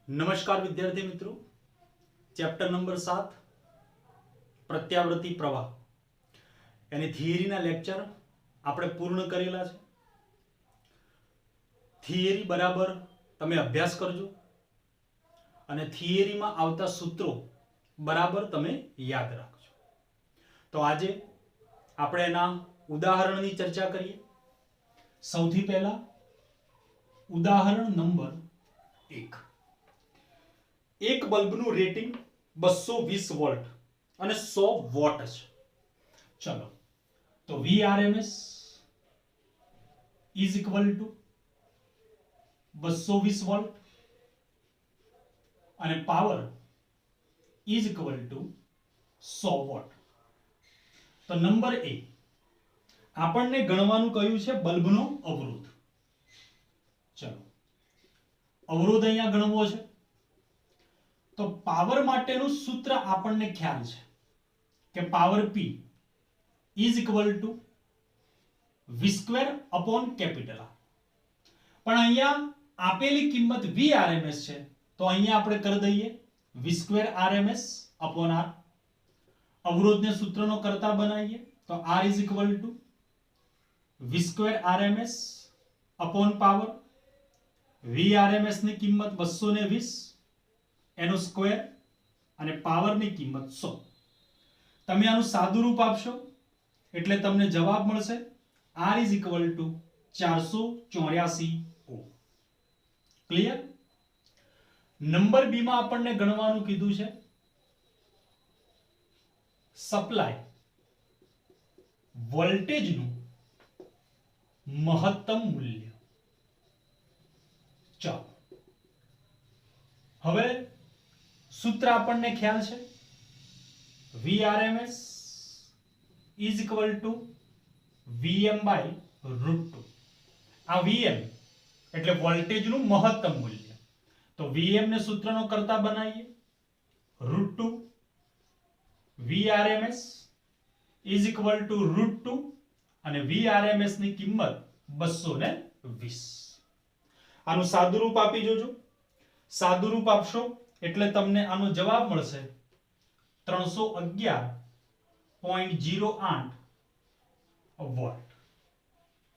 નમસ્કાર વિદ્યાર્થી મિત્રો, ચેપ્ટર નંબર 7 પ્રત્યાવર્તી પ્રવાહ એની થિયરીના લેક્ચર આપણે પૂર્ણ કરેલા છે. થિયરી બરાબર તમે અભ્યાસ કરજો અને થિયરીમાં આવતા સૂત્રો બરાબર તમે યાદ રાખજો. તો આજે આપણે એના ઉદાહરણની ચર્ચા કરીએ. સૌથી પહેલા ઉદાહરણ નંબર 1. એક બલ્બનું રેટિંગ 220 વોલ્ટ અને 100 વોટ છે. ચલો, તો Vrms is equal to 220 volt અને power is equal to 100 watt. તો નંબર એ આપણને ગણવાનું કયું છે બલ્બનો અવરોધ. ચલો, અવરોધ અહીંયા ગણવો છે. તો પાવર માટેનું સૂત્ર આપણને ખ્યાલ છે કે power P is equal two V square upon capital R. પણ અહીંયા આપેલી કિંમત Vrms છે, તો અહીંયા આપણે કરી દઈએ V square RMS upon R. અવરોધને સૂત્રનો કરતા બનાવીએ તો R is equal two V square RMS upon power. Vrms ની કિંમત 220 એનો સ્ક્વેર અને પાવરની કિંમત 100. તમે આનું સાદું રૂપ આપશો એટલે તમને જવાબ મળશે R is equal to 484 ohm. Clear? Number B માં આપણને ગણવાનું કીધું છે સપ્લાય વોલ્ટેજનું મહત્તમ મૂલ્ય. ચાલો, હવે સૂત્ર આપણને ખ્યાલ છે Vrms is equal to Vm by √2. આ Vm એટલે વોલ્ટેજનું મહત્તમ મૂલ્ય. તો Vm ને સૂત્રનો કરતા બનાવીએ √2. Vrms ઇઝ ઇક્વલ ટુ √2 અને Vrms ની કિંમત 220. આનું સાદું રૂપ આપી જોજો. સાદું રૂપ આપશો એટલે તમને આનો જવાબ મળશે 311.08 વોલ્ટ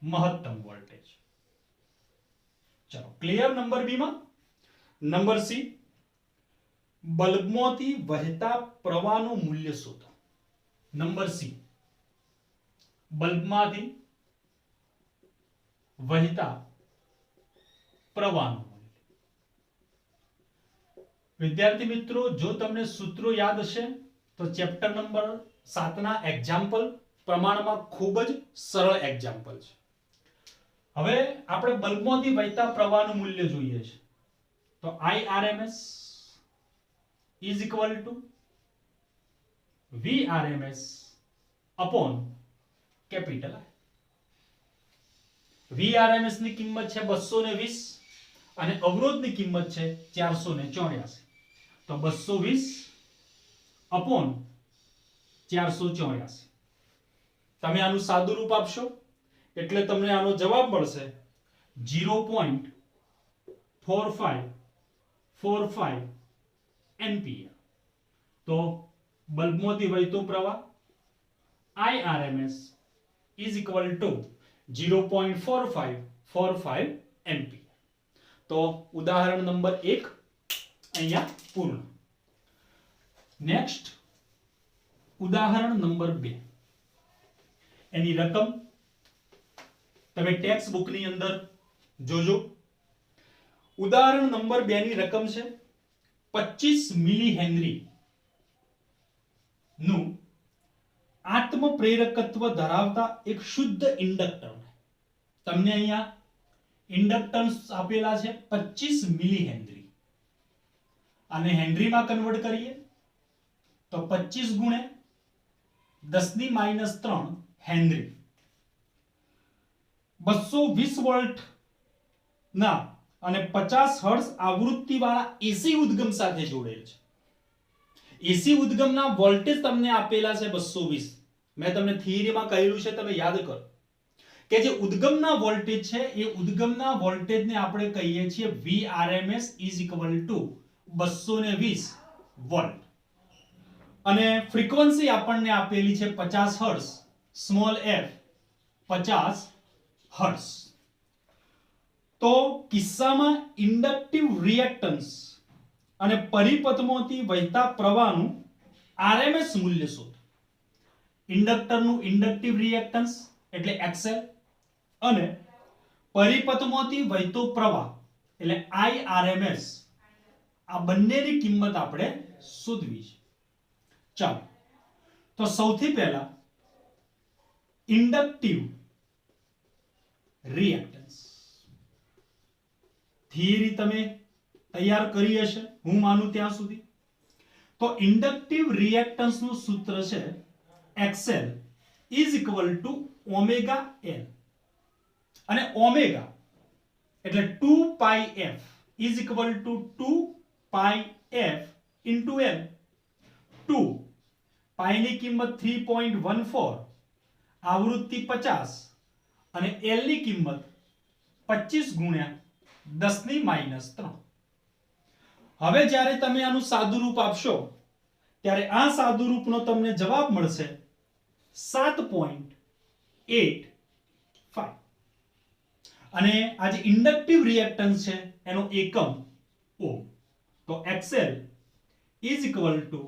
મહત્તમ વોલ્ટેજ. ચલો, ક્લિયર નંબર બી માં. નંબર સી, બલ્બમાંથી વહેતા પ્રવાહનું મૂલ્ય શોધો. નંબર સી, બલ્બમાંથી વહેતા પ્રવાહનું. વિદ્યાર્થી મિત્રો, જો તમને સૂત્રો યાદ હશે તો ચેપ્ટર નંબર 7 ના એક્ઝામ્પલ પ્રમાણમાં ખૂબ જ સરળ એક્ઝામ્પલ છે. હવે આપણે બલ્બમાંથી વહેતા પ્રવાહનું મૂલ્ય જોઈએ છે. તો Irms is equal two Vrms upon capital I. Vrms ની કિંમત છે 220 અને અવરોધની કિંમત છે 484. તો 220 અપોન 484. તમે આનું સાદું રૂપ આપશો એટલે તમને આનો જવાબ મળશે 0.4545 એમ્પિયર. તો બલ્બમાંથી વહેતો પ્રવાહ Irms is equal two 0.4545 ampere. તો ઉદાહરણ નંબર 1 અહીંયા પૂર્ણ. નેક્સ્ટ ઉદાહરણ નંબર 2. એની રકમ તમે ટેક્સ્ટ બુક ની અંદર જોજો. ઉદાહરણ નંબર 2 ની રકમ છે 25 મિલી હેનરી નું આત્મપ્રેરકત્વ ધરાવતા એક શુદ્ધ ઇન્ડક્ટર. તમને અહીંયા ઇન્ડક્ટન્સ આપેલા છે 25 મિલી હેનરી અને હેનરીમાં કન્વર્ટ કરીએ તો 25 ગુણ્યા 10⁻³ હેનરી 220 વોલ્ટ ના અને 50 હર્ટ્ઝ આવૃત્તિ વાળા એસી ઉદ્ગમ સાથે જોડેલ છે. એસી ઉદ્ગમના વોલ્ટેજ તમને આપેલા છે 220. મેં તમને થિયરીમાં કહેલું છે, તમે યાદ કરો કે જે ઉદ્ગમના વોલ્ટેજ છે એ ઉદ્ગમના વોલ્ટેજને આપણે કહીએ છીએ Vrms is equal to 220 volt અને ફ્રીક્વન્સી આપણને આપેલી છે 50 હર્ટ્ઝ સ્મોલ f 50 હર્ટ્ઝ. તો કિસ્સામાં ઇન્ડક્ટિવ રિએક્ટન્સ અને પરિપથમાંથી વહેતા પ્રવાહનું RMS મૂલ્ય શોધો. ઇન્ડક્ટરનું ઇન્ડક્ટિવ રિએક્ટન્સ એટલે XL અને પરિપથમાંથી વહેતો પ્રવાહ એટલે IRMS આ બંનેની કિંમત આપણે શોધવી છે. ચાલો તો સૌથી પહેલા ઇન્ડક્ટિવ રિએક્ટન્સ થિયરી તમે તૈયાર કરી હશે હું માનું ત્યાં સુધી. તો ઇન્ડક્ટિવ રિએક્ટન્સ નું સૂત્ર છે XL is equal two omega L અને ઓમેગા એટલે 2 પાઈ f is equal two 2 pi f into L. 2 પાઈ ની કિંમત 3.14 આવૃત્તિ 50 અને L ની કિંમત 25 ગુણ્યા 10 ની -3. હવે જ્યારે તમે આનું સાદું રૂપ આપશો ત્યારે આ સાદું રૂપનો તમને જવાબ મળશે 7.85 અને આ જે ઇન્ડક્ટિવ રિએક્ટન્સ છે એનો એકમ ઓહ્મ. તો XL is equal to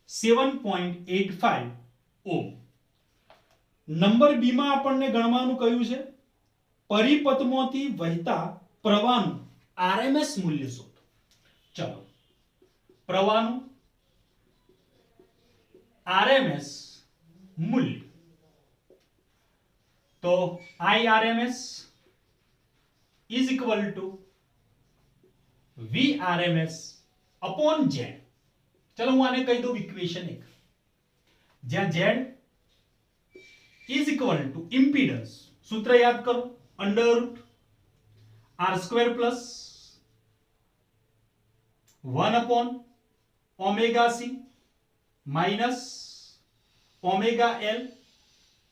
7.85 ohm. Number B માં આપણને ગણવાનું કયું છે પરિપથમાંથી વહેતા પ્રવાહનું RMS મૂલ્ય શોધો. ચલો પ્રવાહનું RMS મૂલ્ય તો IRMS is equal to VRMS upon Z. ચલો હું આને કહી દઉં ઇક્વેશન 1 જ્યાં Z is equal to impedance સૂત્ર યાદ કરો under route R² plus 1 upon omega C minus omega L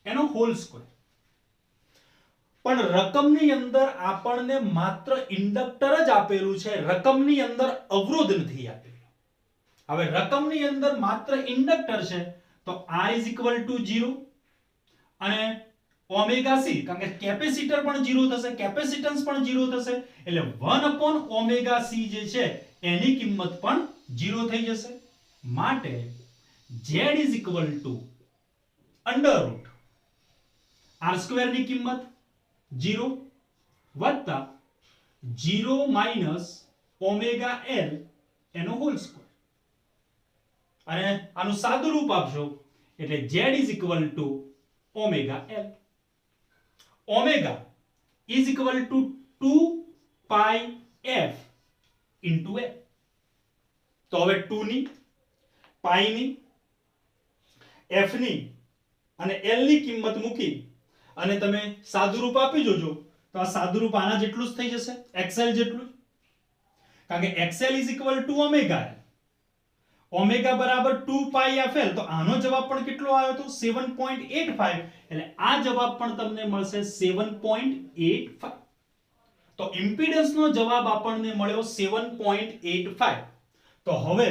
એનો હોલ સ્ક્વેર. પણ રકમની અંદર આપણને માત્ર ઇન્ડક્ટર જ આપેલું છે રકમની અંદર અવરોધ નથી આપેલો. હવે રકમની અંદર માત્ર ઇન્ડક્ટર છે તો R is equal to 0 અને ઓમેગા C કારણ કે કેપેસિટર પણ 0 થશે કેપેસિટન્સ પણ 0 થશે એટલે 1 upon ઓમેગા C જે છે એની કિંમત પણ 0 થઈ જશે. માટે Z is equal to under route R² ની કિંમત 0 વત્તા 0 માઇનસ ઓમેગા L એનો હોલ સ્ક્વેર અને આનું સાદું રૂપ આપશો એટલે Z is equal to omega L. Omega is equal to 2 pi f into L. તો હવે 2 ની પાઈ ની f ની અને L ની કિંમત મૂકી અને તમે સાદું રૂપ આપી જોજો તો આ સાદું રૂપ આના જેટલું જ થઈ જશે XL જેટલું કારણ કે XL is equal to omega L. Omega બરાબર 2 પાઈ fL તો આનો જવાબ પણ કેટલો આવ્યો તો 7.85 એટલે આ જવાબ પણ તમને મળશે 7.85. તો ઇમ્પિડન્સ નો જવાબ આપણને મળ્યો 7.85. તો હવે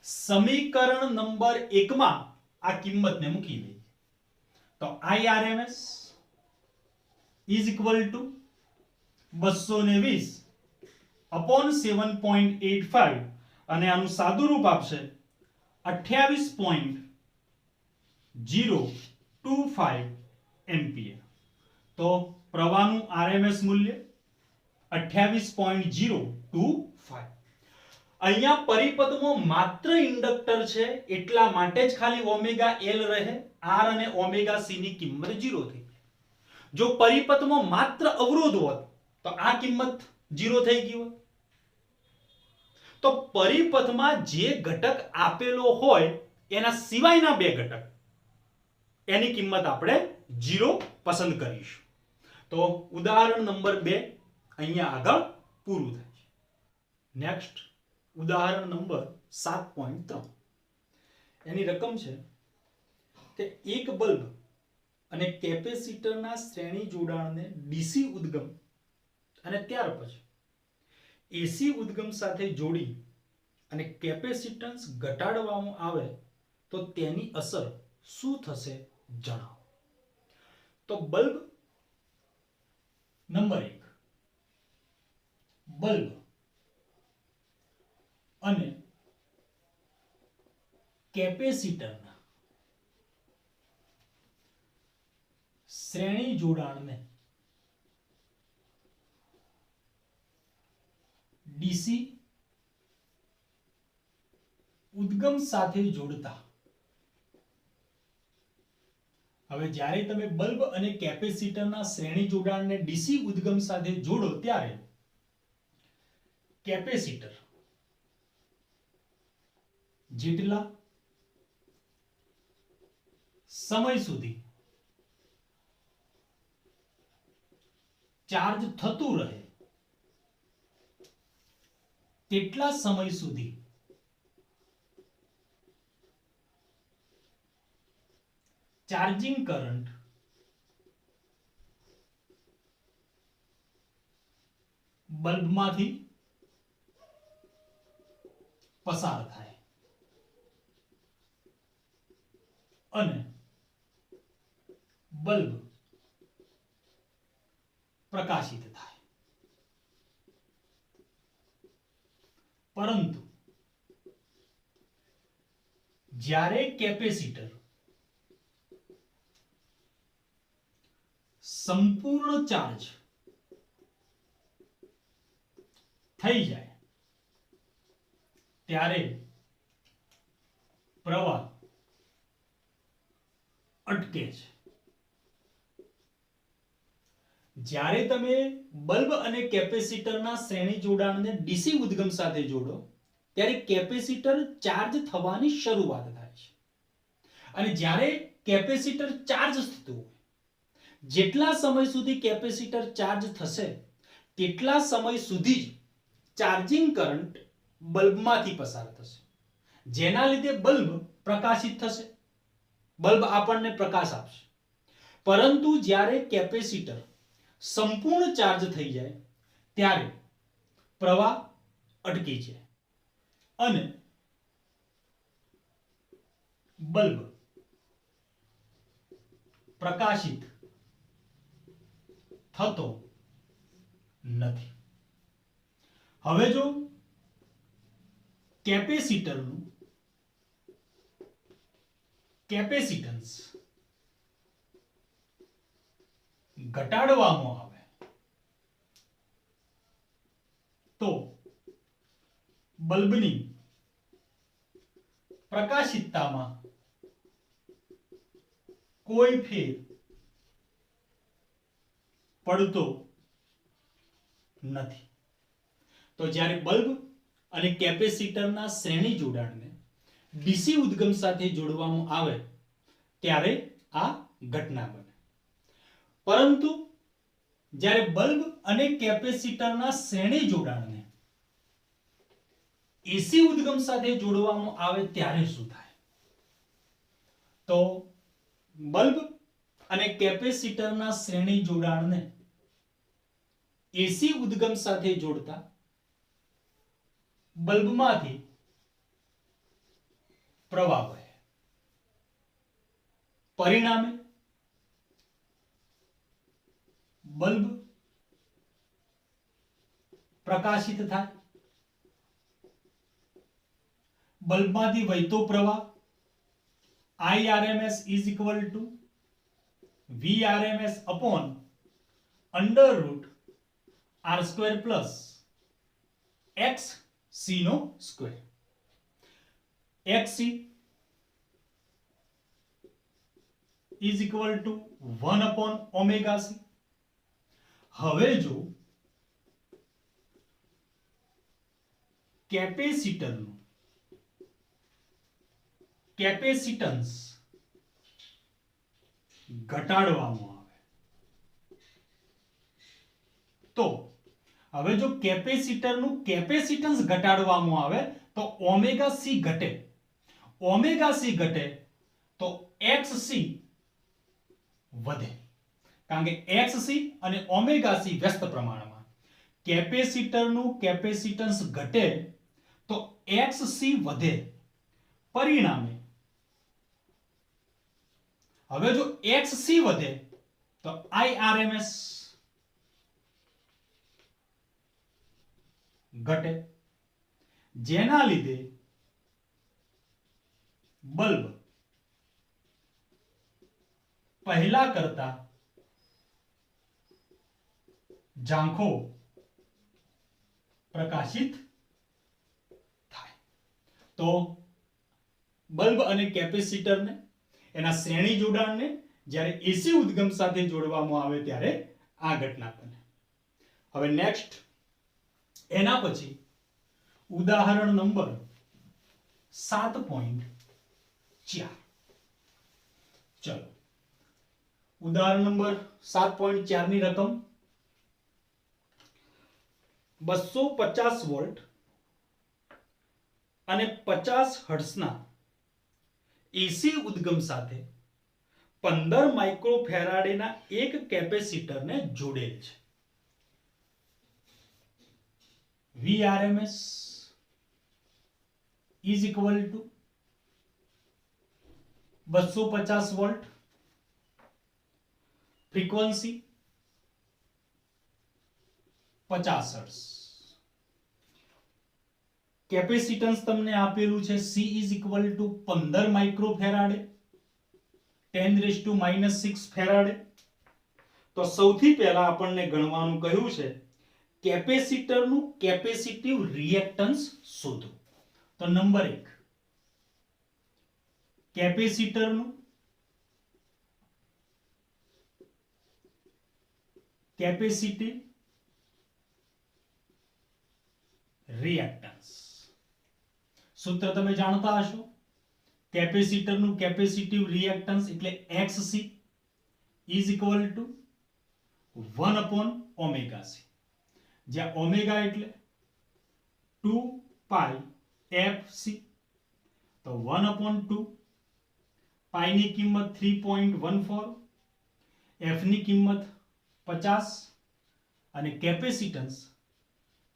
સમીકરણ નંબર 1 માં આ કિંમતને મૂકી દઈએ તો IRMS is equal to 220 upon 7.85 અને આનું સાદું રૂપ આપશે 28.025 એમ્પિયર. તો પ્રવાહનું RMS મૂલ્ય 28.025. અહીંયા પરિપથમાં માત્ર ઇન્ડક્ટર છે એટલા માટે જ ખાલી ઓમેગા L રહે R અને ઓમેગા C ની કિંમત 0 થઈ. જો પરિપથમાં માત્ર અવરોધ હોત તો આ કિંમત 0 થઈ ગઈ હોત. તો પરિપથમાં જે ઘટક આપેલો હોય એના સિવાયના બે ઘટક એની કિંમત આપણે 0 પસંદ કરીશું. તો ઉદાહરણ નંબર 2 અહીંયા આગળ પૂરું થાય છે. નેક્સ્ટ ઉદાહરણ નંબર 7.3 એની રકમ છે કે એક બલ્બ અને કેપેસિટરના શ્રેણી જોડાણને ડીસી ઉદ્ગમ અને ત્યાર પછી એસી ઉદ્ગમ સાથે જોડી અને કેપેસિટન્સ ઘટાડવામાં આવે તો તેની અસર શું થશે જણાવો. તો બલ્બ નંબર 1, બલ્બ અને કેપેસિટરના શ્રેણી જોડાણને ડીસી ઉદ્ગમ સાથે જોડતા, હવે જ્યારે તમે બલ્બ અને કેપેસિટરના શ્રેણી જોડાણને ડીસી ઉદ્ગમ સાથે જોડો ત્યારે કેપેસિટર જેટલા સમય સુધી ચાર્જ થતું રહે તેટલા સમય સુધી ચાર્જિંગ કરંટ બલ્બમાંથી પસાર થાય અને બલ્બ પ્રકાશિત થાય. પરંતુ જ્યારે કેપેસિટર સંપૂર્ણ ચાર્જ થઈ જાય ત્યારે પ્રવાહ અટકે છે. જ્યારે તમે બલ્બ અને કેપેસિટરના શ્રેણી જોડાણને ડીસી ઉદ્ગમ સાથે જોડો ત્યારે કેપેસિટર ચાર્જ થવાની શરૂઆત થાય છે અને જ્યારે કેપેસિટર ચાર્જ થતું હોય, જેટલા સમય સુધી કેપેસિટર ચાર્જ થશે તેટલા સમય સુધી જ ચાર્જિંગ કરંટ બલ્બમાંથી પસાર થશે, જેના લીધે બલ્બ પ્રકાશિત થશે, બલ્બ આપણને પ્રકાશ આપશે. પરંતુ જ્યારે કેપેસિટર સંપૂર્ણ ચાર્જ થઈ જાય ત્યારે પ્રવાહ અટકી જાય અને બલ્બ પ્રકાશિત થતો નથી. હવે જો કેપેસિટરનું કેપેસિટન્સ ઘટાડવામાં આવે તો બલ્બની પ્રકાશિતતામાં કોઈ ફેર પડતો નથી. તો જ્યારે બલ્બ અને કેપેસિટરના શ્રેણી જોડાણને ડીસી ઉદ્ગમ સાથે જોડવામાં આવે ત્યારે આ ઘટના બને. પરંતુ જ્યારે બલ્બ અને કેપેસિટરના શ્રેણી જોડાણને એસી ઉદ્ગમ સાથે જોડવામાં આવે ત્યારે શું થાય? તો બલ્બ અને કેપેસિટરના શ્રેણી જોડાણને એસી ઉદ્ગમ સાથે જોડતા બલ્બમાંથી પ્રવાહ વહે. પરિણામે બલ્બ પ્રકાશિત થાય. બલ્બમાંથી વહેતો પ્રવાહ IRMS is equal to VRMS upon under root R square plus XC નો square. XC is equal to 1 upon omega C. હવે જો કેપેસિટરનું કેપેસિટન્સ ઘટાડવામાં આવે તો હવે જો કેપેસિટરનું કેપેસિટન્સ ઘટાડવામાં આવે તો ઓમેગા સી ઘટે. ઓમેગા સી ઘટે તો XC વધે, કારણ કે XC અને ઓમેગા C વ્યસ્ત પ્રમાણમાં. કેપેસિટરનું કેપેસિટન્સ ઘટે તો XC વધે. પરિણામે હવે જો XC વધે તો IRMS ઘટે, જેના લીધે બલ્બ પહેલા કરતા ઝાંખો પ્રકાશિત થાય. તો બલ્બ અને કેપેસિટરને એના શ્રેણી જોડાણને જ્યારે એસી ઉદ્ગમ સાથે જોડવામાં આવે ત્યારે આ ઘટના બને. હવે નેક્સ્ટ એના પછી ઉદાહરણ નંબર 7.4. ચલો ઉદાહરણ નંબર 7.4 ની રકમ 250 વોલ્ટ અને 50 હર્ટ્ઝના એસી ઉદ્ગમ સાથે 15 માઇક્રોફેરાડેના એક કેપેસિટરને જોડેલ છે. VRMS is equal to 250 volt, frequency 50 hertz, capacitance તમને આપેલું છે C is equal to 15 microfarad 10⁻⁻6 farad. તો સૌથી પહેલા આપણને ગણવાનું કહ્યું છે કેપેસિટરનું કેપેસિટિવ રિએક્ટન્સ શોધો. તો નંબર 1 કેપેસિટરનું કેપેસિટિવ રિએક્ટન્સ સૂત્ર તમે જાણતા હશો. કેપેસિટરનું કેપેસિટિવ રિએક્ટન્સ એટલે XC is equal to 1/ωc, જ્યાં ઓમેગા એટલે 2 પાઈ FC. તો 1/2, પાઈ ની કિંમત 3.14, F ની કિંમત 50 અને કેપેસિટન્સ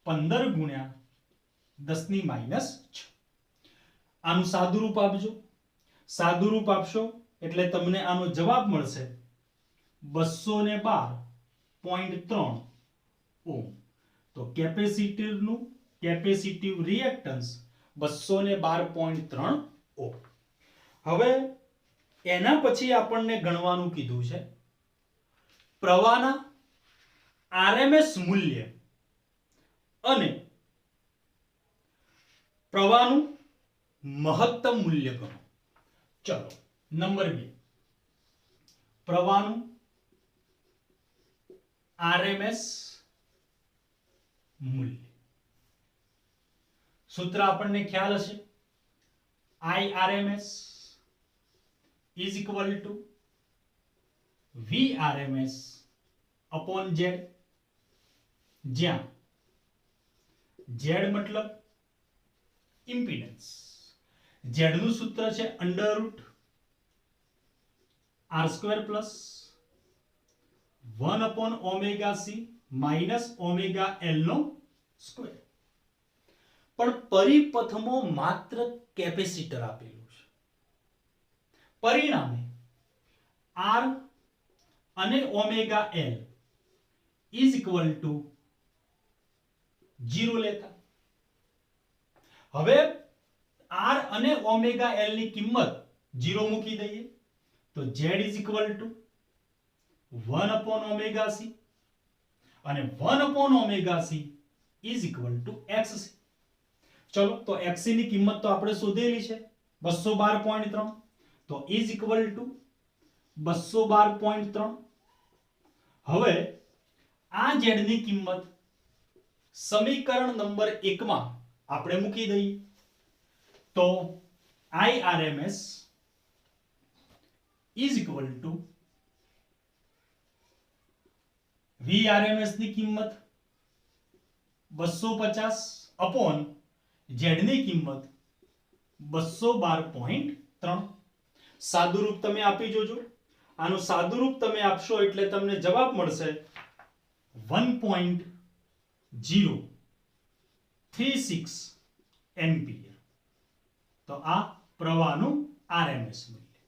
15 ગુણ્યા 10⁻6. આનું સાદુરૂપ આપજો. સાદુરૂપ આપશો એટલે તમને આનો જવાબ મળશે 212.3 ઓહ્મ. તો કેપેસિટરનું કેપેસિટિવ રિએક્ટન્સ 212.3 ઓહ્મ. હવે એના પછી આપણને ગણવાનું કીધું છે પ્રવાહના RMS મૂલ્ય અને પ્રવાહનું મહત્તમ મૂલ્ય ગણો. ચલો નંબર 2 પ્રવાહનું RMS મૂલ્ય. સૂત્ર આપણને ખ્યાલ હશે IRMS is equal to VRMS upon Z, જ્યાં Z મતલબ ઇમ્પિડન્સ. Z નું સૂત્ર છે √R² plus 1/ωc minus ωL નો સ્ક્વેર. પણ પરિપથમાં માત્ર કેપેસિટર આપેલું છે. પરિણામે R અને ωL is equal to 0 લેતા. હવે R અને ωL ની કિંમત 0 મૂકી દઈએ તો Z is equal to 1/ωc અને 1/ωc is equal to XC. ચલો તો XC ની કિંમત તો આપણે શોધેલી છે 212.3, તો is equal to 212.3. હવે આ Z ની કિંમત સમીકરણ નંબર 1 માં આપણે મૂકી દઈએ તો IRMS is equal to VRMS ની કિંમત 250 upon Z ની કિંમત 212.3. સાદુરૂપ તમે આપી જોજો. આનું સાદુરૂપ તમે આપશો એટલે તમને જવાબ મળશે 1.036 એમ્પિયર. તો આ પ્રવાહનું આરએમએસ મૂલ્ય.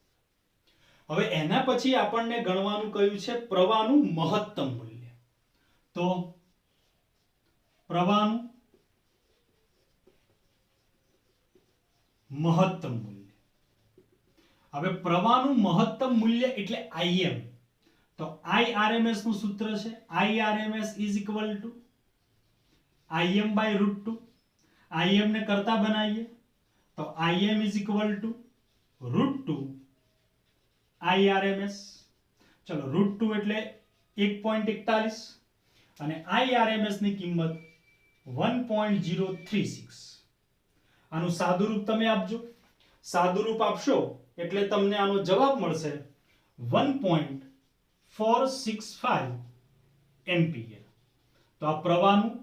હવે એના પછી આપણને ગણવાનું કયું છે પ્રવાહનું મહત્તમ મૂલ્ય. તો પ્રવાહનું મહત્તમ મૂલ્ય. હવે પ્રવાહનું મહત્તમ મૂલ્ય એટલે Im. તો IRMS નું સૂત્ર છે IRMS is equal to Im by √2. Im ને કરતા બનાવીએ તો Im is equal to √2 IRMS. ચલો √2 એટલે 1.41 અને IRMS ની કિંમત 1.036. આનું સાદુરૂપ તમે આપજો. સાદુરૂપ આપશો એટલે તમને આનો જવાબ મળશે 1.465 એમ્પિયર. તો આ પ્રવાહનું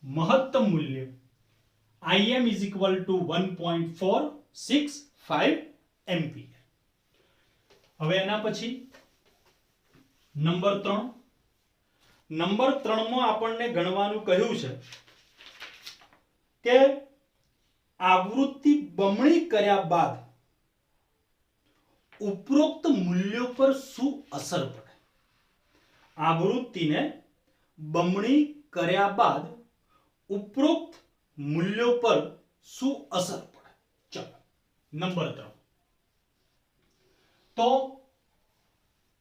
મહત્તમ મૂલ્ય Im is equal to 1.465 ampere. હવે એના પછી નંબર 3. નંબર 3 માં આપણને ગણવાનું કહ્યું છે કે આવૃત્તિ બમણી કર્યા બાદ ઉપરોક્ત મૂલ્યો પર શું અસર પડે. આવૃત્તિને બમણી કર્યા બાદ ઉપરોક્ત મૂલ્યો પર શું અસર પડે. ચલો નંબર 3. તો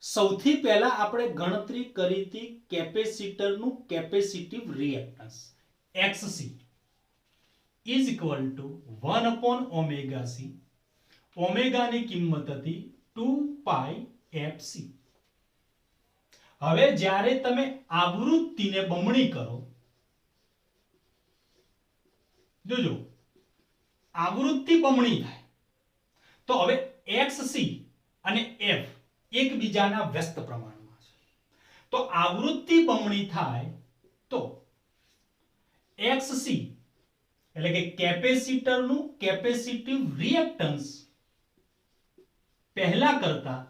સૌથી પહેલા આપણે ગણતરી કરી હતી કેપેસિટરનું capacitive reactance XC is equal to 1 upon omega c. Omega ની કિંમત હતી 2 પાઈ fc. હવે જ્યારે તમે આવૃત્તિને બમણી કરો, જોજો આવૃત્તિ બમણી થાય તો હવે xc અને f એકબીજાના વ્યસ્ત પ્રમાણમાં છે. તો આવૃત્તિ બમણી થાય તો xc એટલે કે કેપેસિટરનું કેપેસિટિવ રિએક્ટન્સ પહેલા કરતા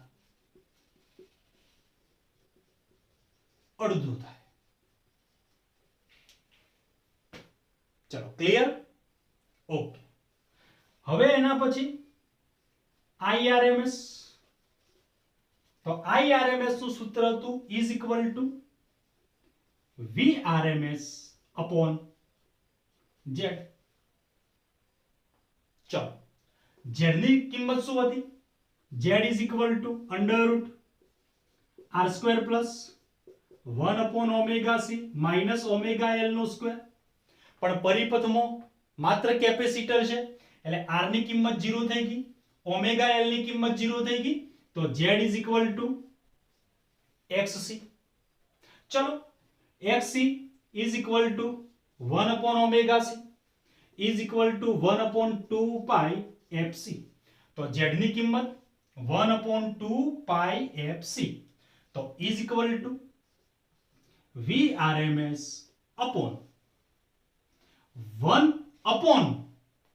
અડધું થાય. ચલો ક્લિયર? ઓકે. હવે એના પછી IRMS. તો IRMS નું સૂત્ર હતું is equal to VRMS upon Z. ચલો Z ની કિંમત શું હતી? Z is equal to under root r square plus 1 upon omega c minus omega l no square. પણ પરિપથમાં માત્ર કેપેસિટર છે એટલે r ની કિંમત 0 થઈ ગઈ, ઓમેગા l ની કિંમત 0 થઈ ગઈ. તો z is equal to xc. ચલો xc is equal to 1 upon omega c is equal to 1 upon 2 pi fc. તો z ની કિંમત 1 upon 2 pi fc તો is equal to VRMS upon 1 upon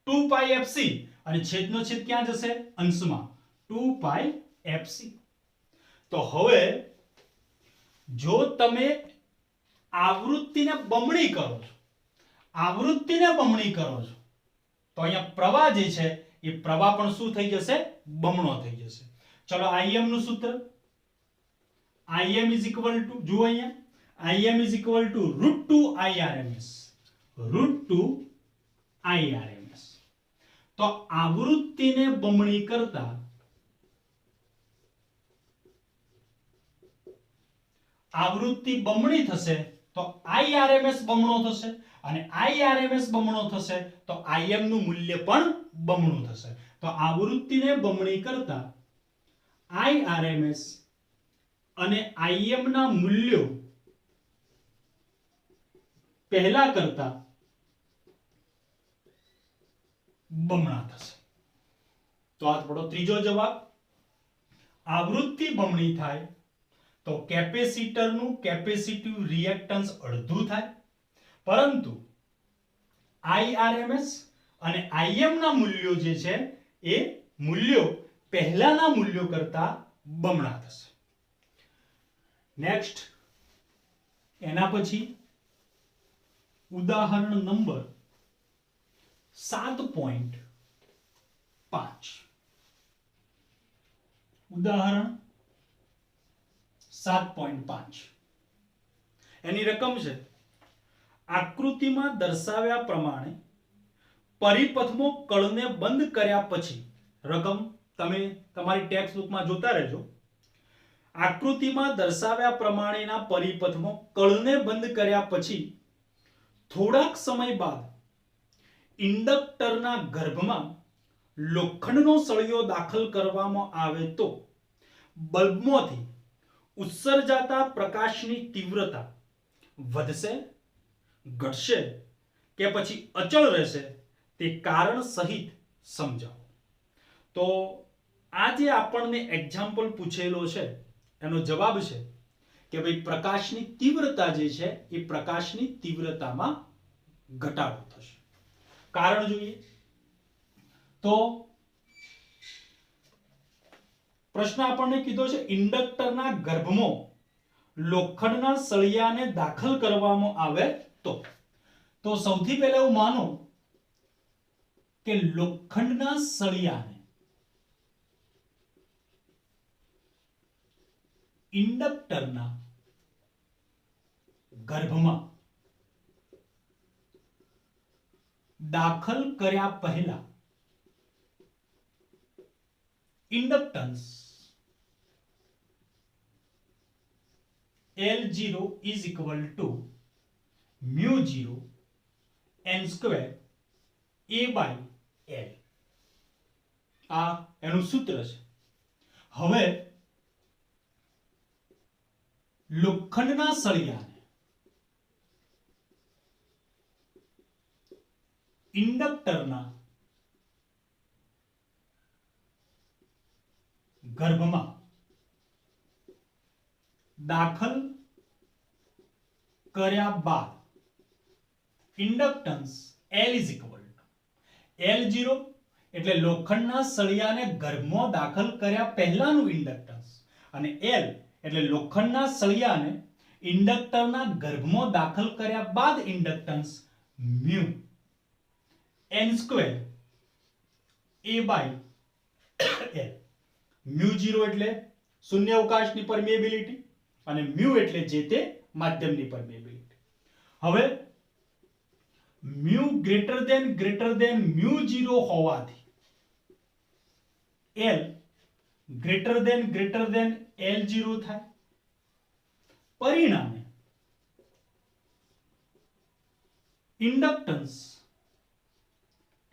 2 pi fc અને છેદનો છેદ ક્યાં જશે? અંશમાં 2 pi fc. તો હવે જો તમે આવૃત્તિને બમણી કરો છો, આવૃત્તિને બમણી કરો છો તો અહીંયા પ્રવાહ જે છે એ પ્રવાહ પણ શું થઈ જશે? બમણો થઈ જશે. ચલો Im નું સૂત્ર Im is equal to, જુઓ અહીંયા Im is equal to √2 IRMS. √2 IRMS. તો આવૃત્તિને બમણી કરતા આવૃત્તિ બમણી થશે તો IRMS બમણો થશે અને IRMS બમણો થશે તો Im નું મૂલ્ય પણ બમણું થશે. તો આવૃત્તિને બમણી કરતા IRMS અને Im ના મૂલ્યો પહેલા કરતા બમણા થશે. તો આ થોડો ત્રીજો જવાબ. આવૃત્તિ બમણી થાય તો કેપેસિટરનું કેપેસિટિવ રિએક્ટન્સ અડધું થાય, પરંતુ IRMS અને Im ના મૂલ્યો જે છે એ મૂલ્યો પહેલાના મૂલ્યો કરતા બમણા થશે. નેક્સ્ટ એના પછી ઉદાહરણ નંબર 7.5 ઉદાહરણ 7.5 એની રકમ છે આકૃતિમાં દર્શાવ્યા પ્રમાણે પરિપથમાં કળને બંધ કર્યા પછી રકમ તમે તમારી ટેક્સ્ટ બુકમાં જોતા રહેજો આકૃતિમાં દર્શાવ્યા પ્રમાણેના પરિપથમાં કળને બંધ કર્યા પછી થોડાક સમય બાદ ઇન્ડક્ટરના ગર્ભમાં લોખંડનો સળિયો દાખલ કરવામાં આવે તો બલ્બમાંથી ઉત્સર્જાતા પ્રકાશની તીવ્રતા વધશે, ઘટશે કે પછી અચળ રહેશે તે કારણ સહિત સમજાવો. તો આ જે આપણને એક્ઝામ્પલ પૂછેલો છે એનો જવાબ છે કે ભાઈ પ્રકાશની તીવ્રતા જે છે એ પ્રકાશની તીવ્રતામાં ઘટાડો થશે. કારણ જોઈએ તો પ્રશ્ન આપણને કીધો છે ઇન્ડક્ટરના ગર્ભમાં લોખંડના સળિયાને દાખલ કરવામાં આવે તો સૌથી પહેલા એવું માનો કે લોખંડના સળિયાને ઇન્ડક્ટરના ગર્ભમાં દાખલ કર્યા પહેલા inductance L0 is equal to mu 0 n square a by L. આ એનું સૂત્ર છે. હવે લોખંડના સળિયાને ઇન્ડક્ટરના ગર્ભમાં દાખલ કર્યા બાદ inductance L is equal to L0 એટલે લોખંડના સળિયાને ગર્ભમાં દાખલ કર્યા પહેલાનું ઇન્ડક્ટન્સ અને L એટલે લોખંડના સળિયાને ઇન્ડક્ટરના ગર્ભમાં દાખલ કર્યા બાદ inductance mu n square a by L. mu 0 એટલે શૂન્ય અવકાશની પરમિએબિલિટી અને mu એટલે જે તે માધ્યમની પરમિએબિલિટી. હવે mu ગ્રેટર દેન mu 0 હોવાથી L ગ્રેટર દેન L0 થાય. પરિણામે inductance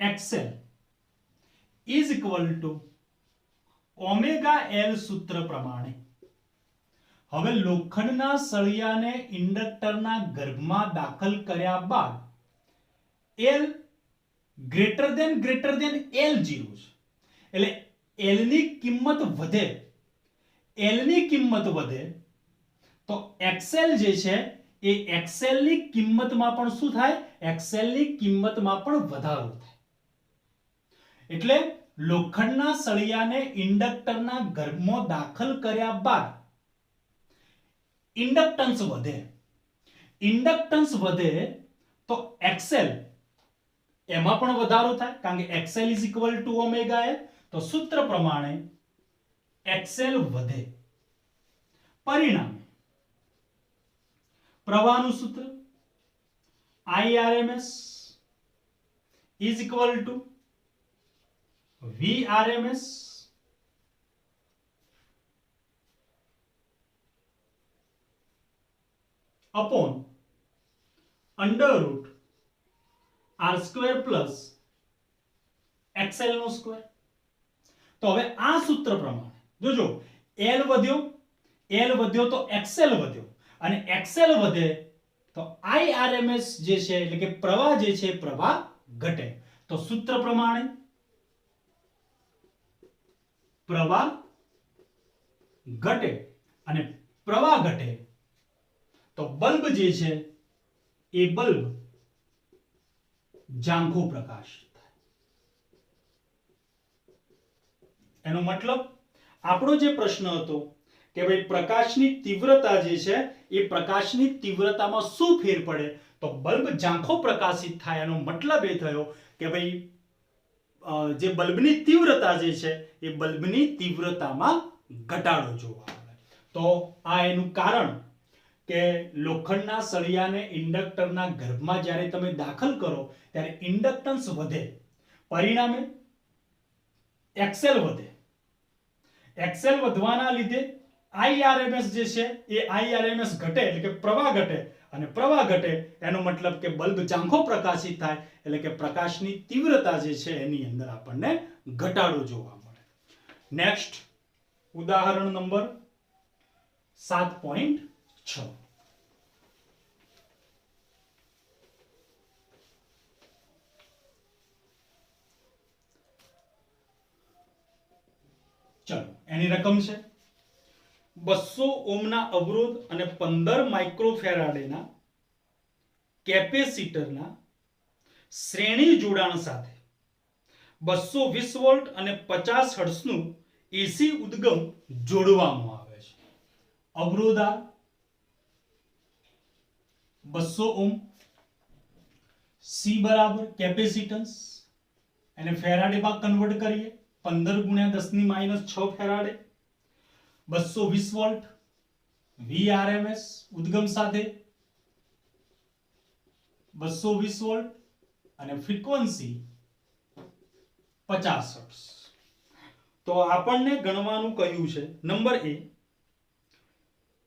XL is equal to omega L સૂત્ર પ્રમાણે હવે લોખંડના સળિયાને ઇન્ડક્ટરના ગર્ભમાં દાખલ કર્યા બાદ L ગ્રેટર દેન L0 છે એટલે L ની કિંમત વધે તો XL જે છે એ XL ની કિંમતમાં પણ શું થાય XL ની કિંમતમાં પણ વધારો થાય. એટલે લોખંડના સળિયાને ઇન્ડક્ટરના ગર્ભમાં દાખલ કર્યા બાદ ઇન્ડક્ટન્સ વધે તો XL એમાં પણ વધારો થાય કારણ કે XL is equal to omega L. તો સૂત્ર પ્રમાણે XL વધે. પરિણામે પ્રવાહનું સૂત્ર IRMS is equal to VRMS upon under root R square plus XL no square. તો હવે આ સૂત્ર પ્રમાણે જોજો L વધ્યો તો XL વધ્યો અને XL વધે તો IRMS જે છે એટલે કે પ્રવાહ જે છે પ્રવાહ ઘટે. તો સૂત્ર પ્રમાણે પ્રવાહ ઘટે અને પ્રવાહ ઘટે તો બલ્બ જે છે એ બલ્બ ઝાંખો પ્રકાશ થાય. એનો મતલબ આપણો જે પ્રશ્ન હતો કે ભાઈ પ્રકાશની તીવ્રતા જે છે એ પ્રકાશની તીવ્રતામાં શું ફેર પડે, તો બલ્બ ઝાંખો પ્રકાશિત થાય એનો મતલબ એ થયો કે ભાઈ જે બલ્બની તીવ્રતા જે છે એ બલ્બની તીવ્રતામાં ઘટાડો જોવા મળે. તો આ એનું કારણ કે લોખંડના સળિયાને ઇન્ડક્ટરના ગર્ભમાં જ્યારે તમે દાખલ કરો ત્યારે ઇન્ડક્ટન્સ વધે, પરિણામે એક્સેલ વધે. એક્સેલ વધવાના લીધે IRMS જે છે એ IRMS ઘટે, એટલે કે પ્રવાહ ઘટે, અને પ્રવાહ ઘટે એનો મતલબ કે બલ્બ ઝાંખો પ્રકાશિત થાય, એટલે કે પ્રકાશની તીવ્રતા જે છે એની અંદર આપણને ઘટાડો જોવા મળે. નેક્સ્ટ ઉદાહરણ નંબર 7.6. ચલો એની રકમ છે 200 ઓહ્મના અવરોધ અને 15 માઇક્રોફેરાડેના કેપેસિટરના શ્રેણી જોડાણ સાથે 220 વોલ્ટ અને 50 હર્ટ્ઝનું એસી ઉદ્ગમ જોડવામાં આવે છે. અવરોધ R 200 ઓહ્મ, C બરાબર કેપેસિટન્સ, એને ફેરાડેમાં કન્વર્ટ કરીએ 15 ગુણ્યા 10⁻6 ફેરાડે, 220 વોલ્ટ, VRMS ઉદ્ગમ સાથે 220 વોલ્ટ અને ફ્રીક્વન્સી 50 હર્ટ્ઝ. તો આપણને ગણવાનું કહ્યું છે નંબર એ,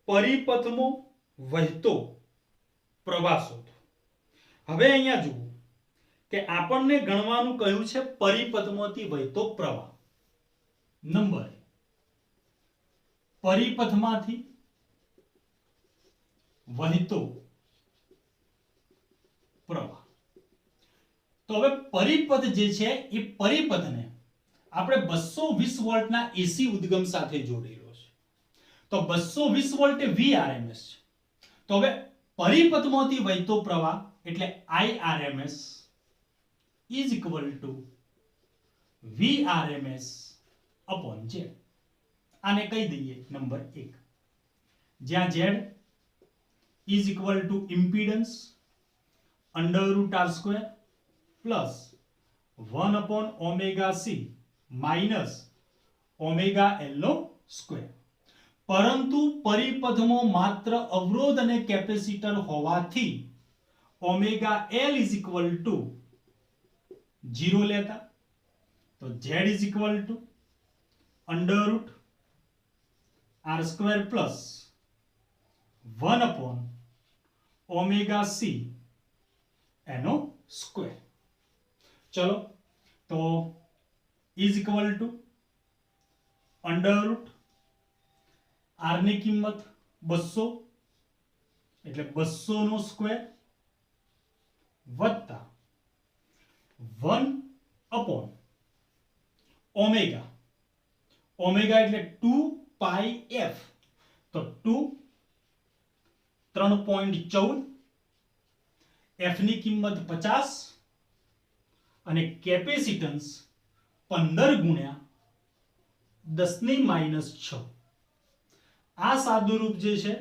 પરિપથમાં વહેતો પ્રવાહ શોધો. હવે અહીંયા જુઓ કે આપણને ગણવાનું કહ્યું છે પરિપથમાંથી વહેતો પ્રવાહ. નંબર પરિપથમાંથી વહેતો પ્રવાહ. તો હવે પરિપથ જે છે એ પરિપથને આપણે 220 વોલ્ટના એસી ઉદ્ગમ સાથે જોડેલો છે. તો 220 વોલ્ટ એ VRMS છે. તો હવે પરિપથમાંથી વહેતો પ્રવાહ એટલે IRMS is equal to VRMS upon Z. આને કહી દઈએ નંબર 1, જ્યાં Z is equal to impedance √R² plus 1 upon omega C minus omega L no square. પરંતુ પરિપથમાં માત્ર અવરોધ અને કેપેસિટર હોવાથી omega L is equal to 0 લેતા, તો Z is equal to √R² plus 1 upon omega C એનો square. ચલો તો is equal to √R ની કિંમત 200 એટલે 200 નો સ્ક્વેર વત્તા 1 upon ઓમેગા. ઓમેગા એટલે 2πf, તો 2 3.14, f ની કિંમત 50 અને કેપેસિટન્સ 15 ગુણ્યા 10⁻6. આ સાદુરૂપ જે છે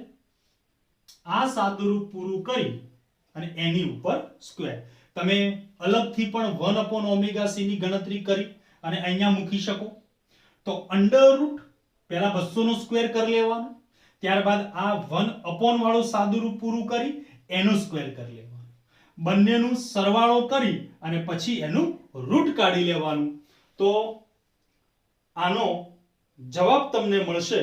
આ સાદુરૂપ પૂરું કરી અને એની ઉપર સ્ક્વેર. તમે અલગથી પણ 1 upon omega c ની ગણતરી કરી અને અહીંયા મૂકી શકો. તો અંડરરૂટ પહેલા 200 નો સ્ક્વેર કરી લેવાનો, ત્યારબાદ આ 1 upon વાળું સાદુરૂપ પૂરું કરી એનું સ્ક્વેર કરી લેવાનું, બંનેનું સરવાળો કરી અને પછી એનું રૂટ કાઢી લેવાનું. તો આનો જવાબ તમને મળશે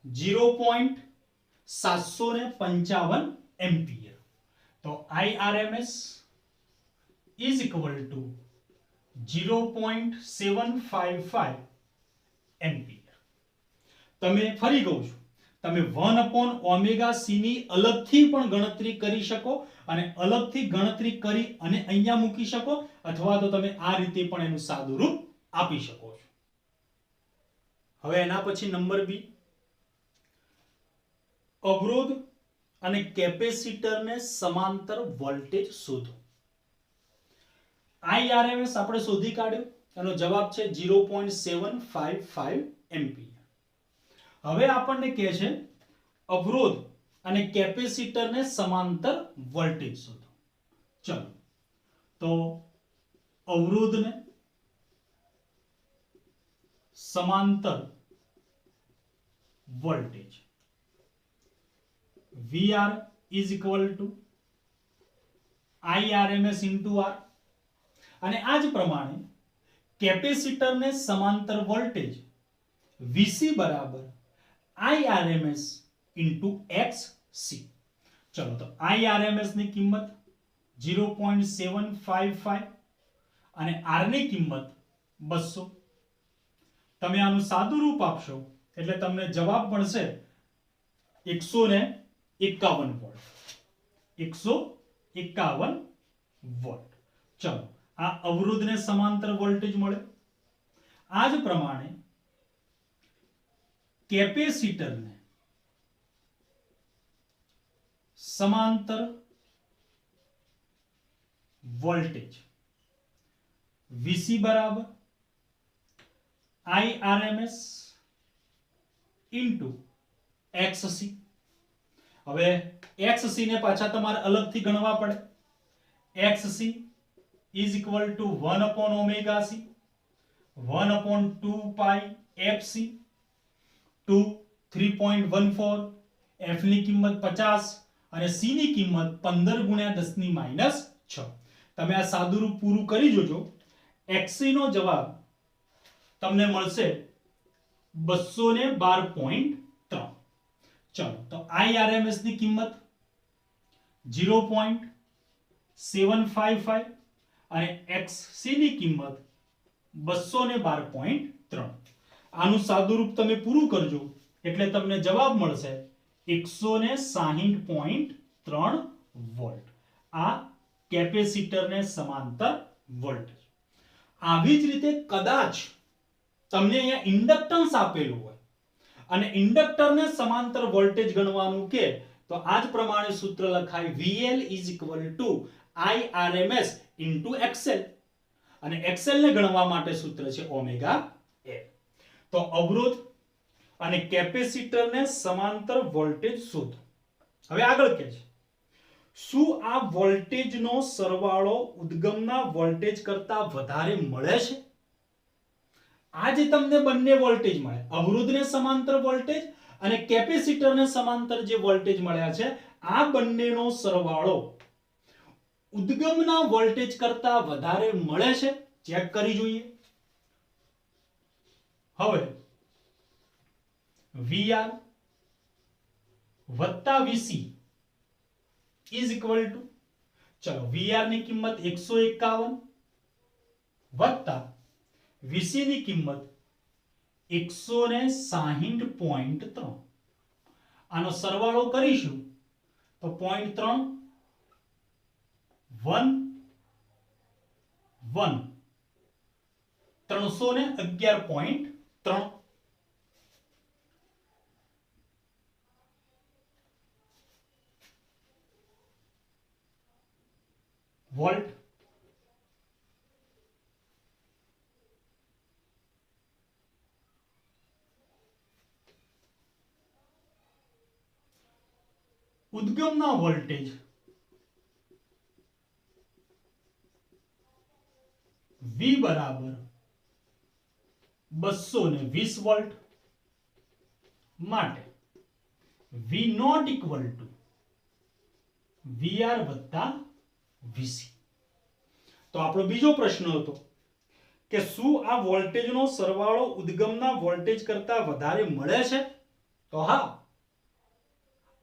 0.755 એમ્પિયર. તો IRMS is equal to 0.755 ampere. તમે ફરી કહું છું, તમે 1 upon omega c ની અલગથી પણ ગણતરી કરી શકો અને અલગથી ગણતરી કરી અને અહીંયા મૂકી શકો, અથવા તો તમે આ રીતે પણ એનું સાદુરૂપ આપી શકો છો. હવે એના પછી નંબર બી, અવરોધ અને કેપેસિટરને સમાંતર વોલ્ટેજ શોધો. IRMS આપણે શોધી કાઢ્યો, એનો જવાબ છે 0.755 એમ્પિયર. હવે આપણને કહે છે અવરોધ અને કેપેસિટરને સમાંતર વોલ્ટેજ શોધો. ચલો તો અવરોધને સમાંતર voltage VR is equal to IRMS into R, અને આ જ પ્રમાણે કેપેસિટરને સમાંતર વોલ્ટેજ VC બરાબર IRMS into XC. ચલો તો IRMS ની કિંમત 0.755 અને R ની કિંમત 200. તમે આનું સાદું રૂપ આપશો એટલે તમને જવાબ મળશે 151 વોલ્ટ. 151 વોલ્ટ. ચલો આ અવરોધને સમાંતર વોલ્ટેજ મળે. આ જ પ્રમાણે કેપેસિટરને સમાંતર વોલ્ટેજ VC બરાબર IRMS into XC. હવે XC ને પાછા તમારે અલગથી ગણવા પડે. XC is equal to 1 upon omega C 1 upon 2 pi FC to 3.14. F ની કિંમત 50 અને C ની કિંમત 15 ગુણ્યા 10 ની માઈનસ 6. તમે આ સાદું રૂપ પૂરું કરી જોજો. XC નો જવાબ તમને મળશે 212.3. ચલો તો IRMS ની કિંમત 0.755 અને XC ની કિંમત 212.3. આનું સાદું રૂપ તમે પૂરું કરજો એટલે તમને જવાબ મળશે 160.3 વોલ્ટ. આ કેપેસિટરને સમાંતર વોલ્ટેજ. આવી જ રીતે કદાચ તમને અહીંયા ઇન્ડક્ટન્સ આપેલું હોય અને ઇન્ડક્ટરને સમાંતર વોલ્ટેજ ગણવાનું કે તો આ જ પ્રમાણે સૂત્ર લખાય VL is equal to IRMS into XL, અને XL ને ગણવા માટે સૂત્ર છે ઓમેગા L. તો અવરોધ અને કેપેસિટરને સમાંતર વોલ્ટેજ શોધો. હવે આગળ કહે છે શું આ વોલ્ટેજનો સરવાળો ઉદ્ગમના વોલ્ટેજ કરતા વધારે મળે છે? આ જે તમને બંને વોલ્ટેજ મળે, અવરોધને સમાંતર વોલ્ટેજ અને કેપેસિટરને સમાંતર જે વોલ્ટેજ મળ્યા છે, આ બંનેનો સરવાળો ઉદ્ગમના વોલ્ટેજ કરતા વધારે મળે છે? ચેક કરી જોઈએ. હવે VR વત્તા VC is equal to, ચલો VR ની કિંમત 151 વત્તા VC ની કિંમત 160.3. આનો સરવાળો કરીશું તો 0.3 1 1 311.3 વોલ્ટ. ઉદ્ગમના વોલ્ટેજ V બરાબર 220 વોલ્ટ માટે V not equal to VR વત્તા VC. તો આપણો બીજો પ્રશ્ન હતો કે શું આ વોલ્ટેજનો સરવાળો ઉદ્ગમના વોલ્ટેજ કરતા વધારે મળે છે? તો હા,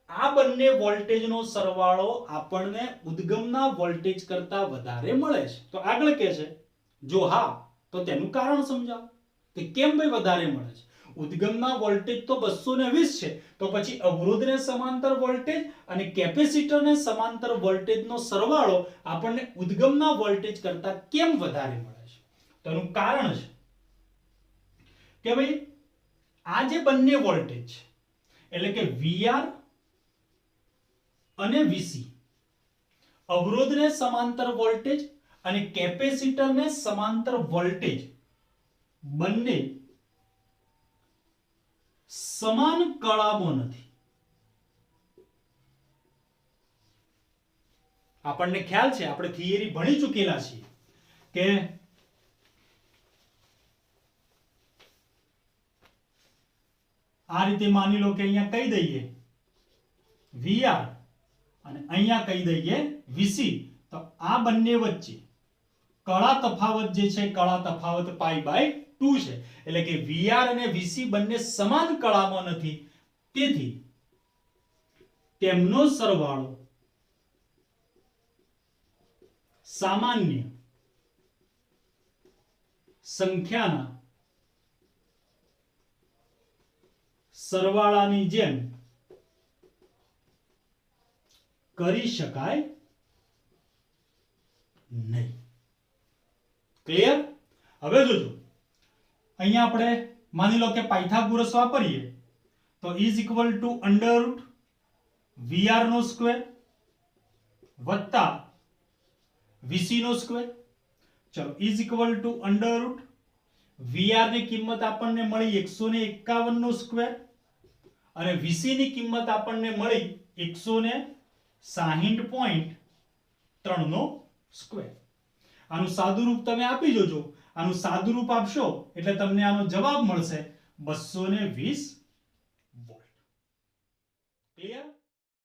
આ બંને વોલ્ટેજનો સરવાળો આપણને ઉદ્ગમના વોલ્ટેજ કરતા વધારે મળે છે. તો આગળ કહે છે જો હા તો તેનું કારણ સમજાવો કે કેમ ભાઈ વધારે મળે છે. ઉદ્ગમના વોલ્ટેજ તો 220 છે, તો પછી અવરોધને સમાંતર વોલ્ટેજ અને કેપેસિટરને સમાંતર વોલ્ટેજનો સરવાળો આપણને ઉદ્ગમના વોલ્ટેજ કરતા કેમ વધારે મળે છે? તો એનું કારણ છે કે ભાઈ આ જે બંને વોલ્ટેજ છે એટલે કે VR અને VC, અવરોધને સમાંતર વોલ્ટેજ અને કેપેસિટરને સમાંતર વોલ્ટેજ બંને સમાન કળામો નથી. આપણને ખ્યાલ છે, આપણે થિયરી ભણી ચૂકેલા છીએ કે આ રીતે માની લો કે અહીંયા કહી દઈએ VR અને અહીંયા કહી દઈએ VC, તો આ બંને વચ્ચે કળા તફાવત જે છે, કળા તફાવત π/2 છે. એટલે કે VR અને VC બંને સમાન કળામાં નથી, તેથી તેમનો સરવાળો સામાન્ય સંખ્યાના સરવાળાની જેમ કરી શકાય નહીં. ક્લિયર? હવે જોજો, અહીંયા આપણે માની લો કે પાયથાગોરસ વાપરીએ તો is equal to under root VR નો સ્ક્વેર વત્તા VC નો સ્ક્વેર. ચલો, is equal to under root VR ની કિંમત આપણને મળી 151 નો સ્ક્વેર અને VC ની કિંમત આપણને મળી 160.3 નો સ્ક્વેર. આનું સાદું રૂપ તમે આપી જોજો. આનું સાદું રૂપ આપશો એટલે તમને આનો જવાબ મળશે 220 વોલ્ટ. ક્લિયર?